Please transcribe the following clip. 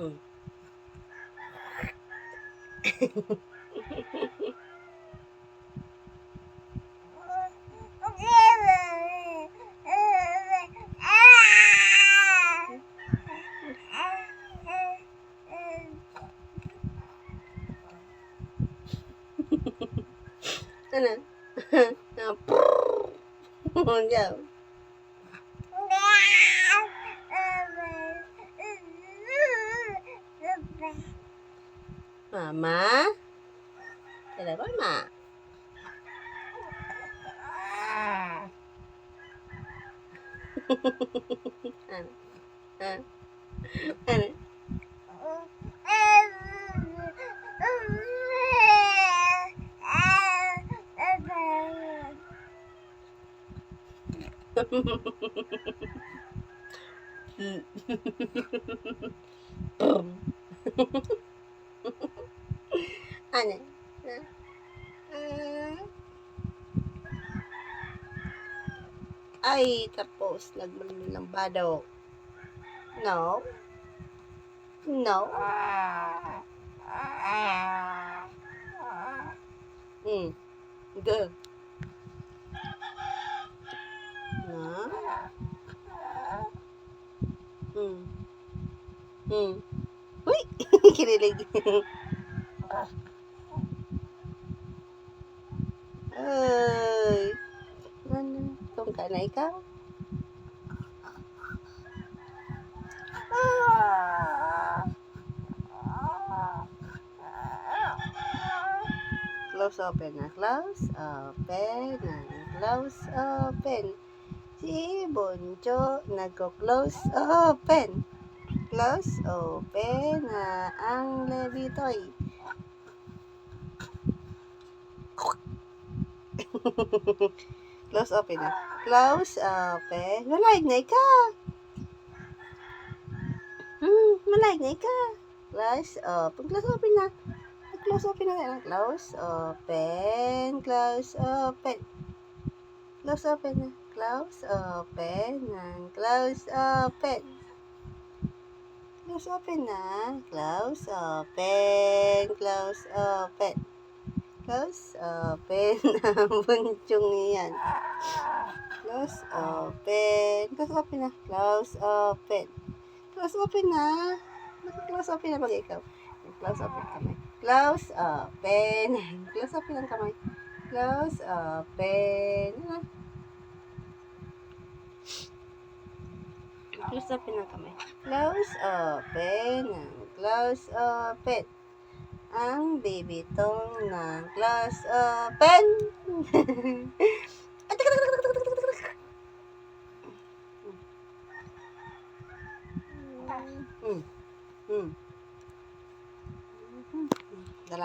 Mm. Ano? Diyaw. Mama? Telepon, Ma. Ano? Ano? Ano? Ay, tapos nagmalambado. No? No? Good. No? Uy! Kinilig. Ay. Ano? Itong kanay ka? Close open na. Close open na. Close open. Si Bonjo nagko-close open. Close open na ang Levitoy. Close open na. Close open. Malayag na ka. Malayag na ka. Close open. Close open na. Close open na. Close open. Close open. Close open na. Close open na. Close open. Close open na. Close open. Close open. Close open na. Bunchong yan. Close open. Close open na. Close open. Close open na. Close open na pag ikaw. Close open kamay. Close open. Close open ang kamay. Close open. Close open ang kamay. Close open. Close open. Ang baby tong ng close open.